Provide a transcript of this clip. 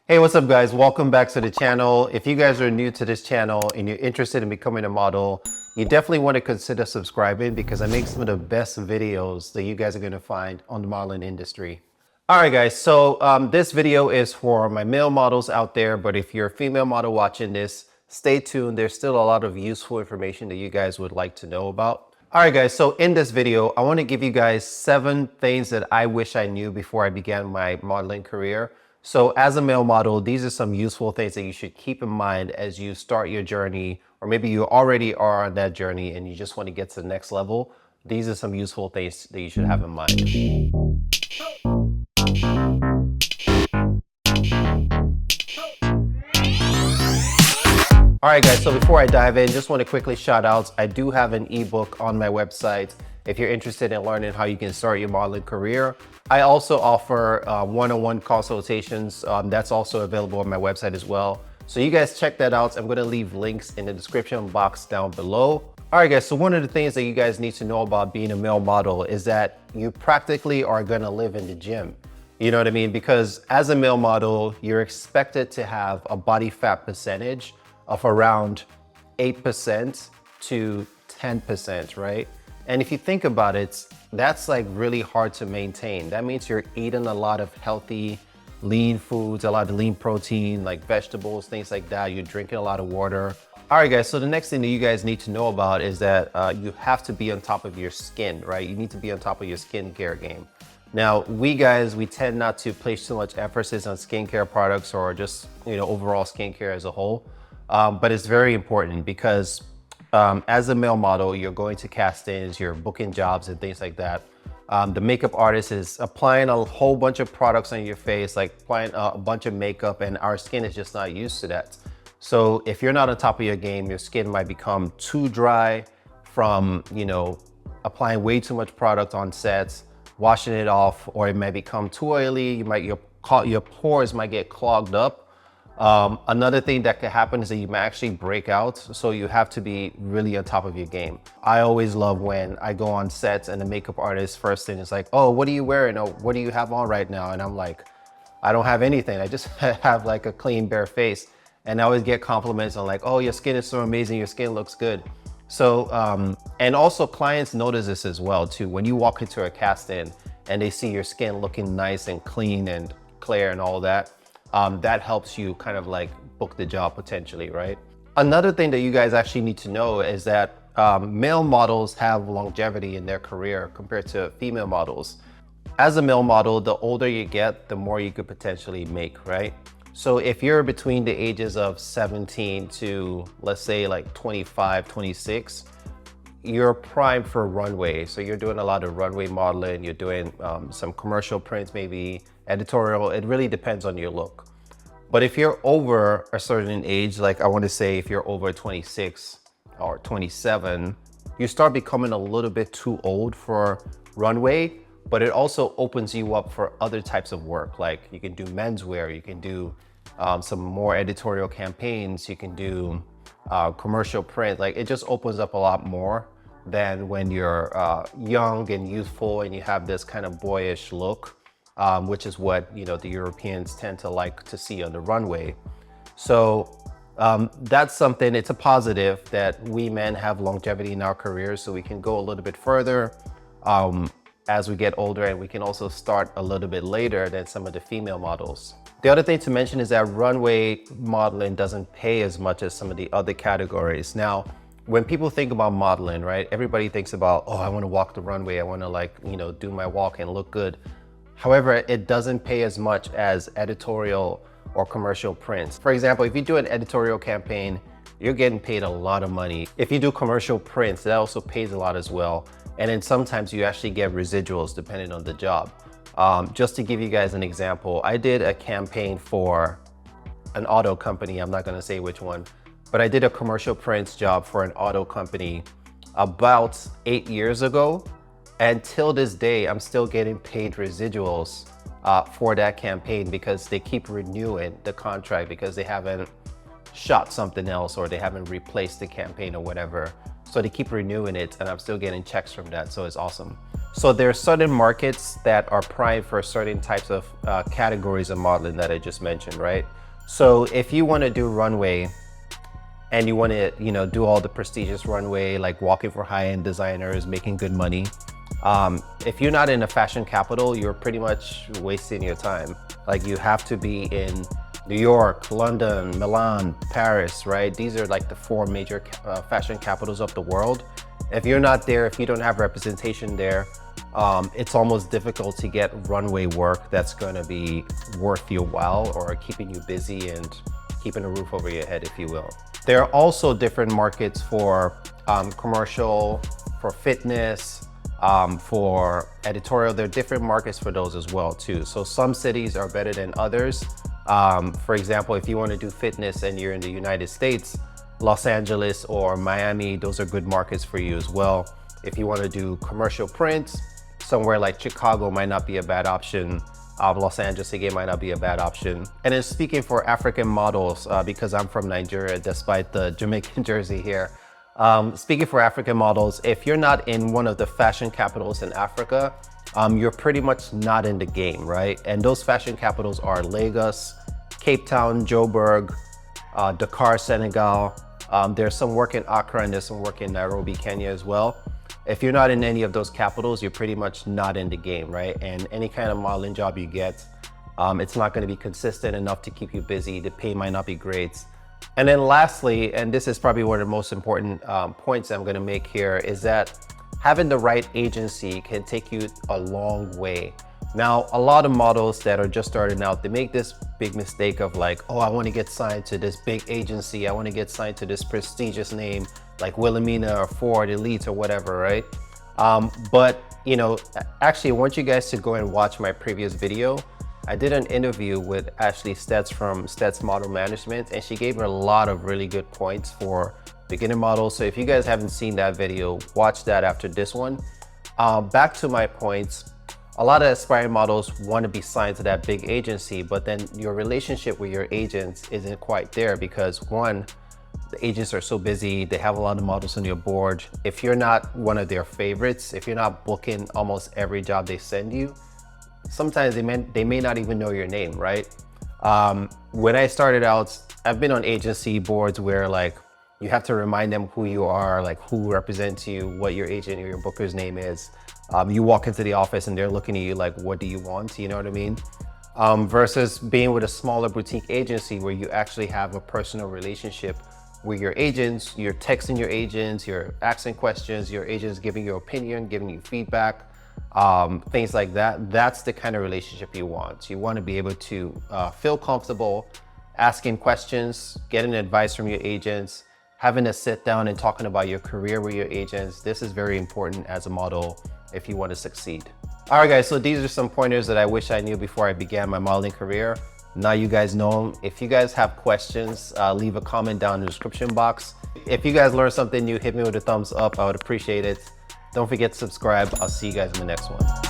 Hey, what's up guys? Welcome back to the channel. If you guys are new to this channel and you're interested in becoming a model, you definitely want to consider subscribing because I make some of the best videos that you guys are going to find on the modeling industry. All right guys, so this video is for my male models out there, but if you're a female model watching this, stay tuned. There's still a lot of useful information that you guys would like to know about. All right guys, so in this video, I want to give you guys 7 things that I wish I knew before I began my modeling career. So as a male model, these are some useful things that you should keep in mind as you start your journey, or maybe you already are on that journey and you just want to get to the next level. These are some useful things that you should have in mind. All right guys, so before I dive in, just want to quickly shout out, I do have an ebook on my website if you're interested in learning how you can start your modeling career. I also offer one-on-one consultations. That's also available on my website as well. So you guys check that out. I'm going to leave links in the description box down below. All right guys, so one of the things that you guys need to know about being a male model is that you practically are going to live in the gym. You know what I mean? Because as a male model, you're expected to have a body fat percentage of around 8% to 10%, right? And if you think about it, that's like really hard to maintain. That means you're eating a lot of healthy, lean foods, a lot of lean protein, like vegetables, things like that. You're drinking a lot of water. All right, guys, so the next thing that you guys need to know about is that you have to be on top of your skin, right? You need to be on top of your skincare game. Now, we guys, we tend not to place too much emphasis on skincare products or just, overall skincare as a whole. But it's very important because as a male model, you're going to castings, you're booking jobs and things like that. The makeup artist is applying a whole bunch of products on your face, like applying a bunch of makeup, and our skin is just not used to that. So if you're not on top of your game, your skin might become too dry from, applying way too much product on sets, washing it off, or it might become too oily. Your pores might get clogged up. Another thing that could happen is that you might actually break out. So you have to be really on top of your game. I always love when I go on sets and the makeup artist first thing is like, oh, what are you wearing? Oh, what do you have on right now? And I'm like, I don't have anything. I just have like a clean, bare face. And I always get compliments on like, oh, your skin is so amazing. Your skin looks good. So, and also clients notice this as well too. When you walk into a casting and they see your skin looking nice and clean and clear and all that, that helps you kind of like book the job potentially, right? Another thing that you guys actually need to know is that male models have longevity in their career compared to female models. As a male model, the older you get, the more you could potentially make, right? So if you're between the ages of 17 to let's say like 25, 26, you're primed for runway. So you're doing a lot of runway modeling, you're doing some commercial prints, maybe editorial. It really depends on your look. But if you're over a certain age, like I want to say if you're over 26 or 27, you start becoming a little bit too old for runway, but it also opens you up for other types of work. Like you can do menswear, you can do some more editorial campaigns, you can do commercial print. Like it just opens up a lot more than when you're young and youthful and you have this kind of boyish look, which is what the Europeans tend to like to see on the runway. So that's something, it's a positive that we men have longevity in our careers, so we can go a little bit further as we get older, and we can also start a little bit later than some of the female models. The other thing to mention is that runway modeling doesn't pay as much as some of the other categories. Now, when people think about modeling, right, everybody thinks about, oh, I want to walk the runway, I want to do my walk and look good. However, it doesn't pay as much as editorial or commercial prints. For example, if you do an editorial campaign, you're getting paid a lot of money. If you do commercial prints, that also pays a lot as well. And then sometimes you actually get residuals depending on the job. Just to give you guys an example, I did a campaign for an auto company. I'm not going to say which one, but I did a commercial prints job for an auto company about 8 years ago. And till this day, I'm still getting paid residuals for that campaign because they keep renewing the contract because they haven't shot something else or they haven't replaced the campaign or whatever. So they keep renewing it and I'm still getting checks from that. So it's awesome. So there are certain markets that are primed for certain types of categories of modeling that I just mentioned, right? So if you want to do runway and you want to, do all the prestigious runway, like walking for high-end designers, making good money, if you're not in a fashion capital, you're pretty much wasting your time. Like, you have to be in New York, London, Milan, Paris, right? These are like the 4 major fashion capitals of the world. If you're not there, if you don't have representation there, it's almost difficult to get runway work that's going to be worth your while or keeping you busy and keeping a roof over your head, if you will. There are also different markets for commercial, for fitness, for editorial. There are different markets for those as well too. So some cities are better than others. For example, if you want to do fitness and you're in the United States, Los Angeles or Miami, those are good markets for you as well. If you want to do commercial prints, somewhere like Chicago might not be a bad option. Los Angeles again might not be a bad option. And then speaking for African models, because I'm from Nigeria, despite the Jamaican jersey here, speaking for African models, if you're not in one of the fashion capitals in Africa, you're pretty much not in the game, right? And those fashion capitals are Lagos, Cape Town, Joburg, Dakar, Senegal. There's some work in Accra and there's some work in Nairobi, Kenya as well. If you're not in any of those capitals, you're pretty much not in the game, right? And any kind of modeling job you get, it's not going to be consistent enough to keep you busy. The pay might not be great. And then lastly, and this is probably one of the most important points I'm going to make here, is that having the right agency can take you a long way. Now, a lot of models that are just starting out, they make this big mistake of like, oh, I want to get signed to this big agency. I want to get signed to this prestigious name like Wilhelmina or Ford, Elite or whatever, right? But, actually, I want you guys to go and watch my previous video. I did an interview with Ashley Stetz from Stetz Model Management, and she gave me a lot of really good points for beginner models. So if you guys haven't seen that video, watch that after this one. Back to my points. A lot of aspiring models want to be signed to that big agency, but then your relationship with your agents isn't quite there because one, the agents are so busy, they have a lot of models on your board. If you're not one of their favorites, if you're not booking almost every job they send you, sometimes they may not even know your name, right? When I started out, I've been on agency boards where like you have to remind them who you are, like who represents you, what your agent or your booker's name is. You walk into the office and they're looking at you like, what do you want? You know what I mean? Versus being with a smaller boutique agency where you actually have a personal relationship with your agents, you're texting your agents, you're asking questions, your agents giving you opinion, giving you feedback, things like that. That's the kind of relationship you want. You want to be able to feel comfortable asking questions, getting advice from your agents, having a sit down and talking about your career with your agents. This is very important as a model if you want to succeed. All right, guys, so these are some pointers that I wish I knew before I began my modeling career. Now you guys know them. If you guys have questions, leave a comment down in the description box. If you guys learned something new, hit me with a thumbs up. I would appreciate it. Don't forget to subscribe. I'll see you guys in the next one.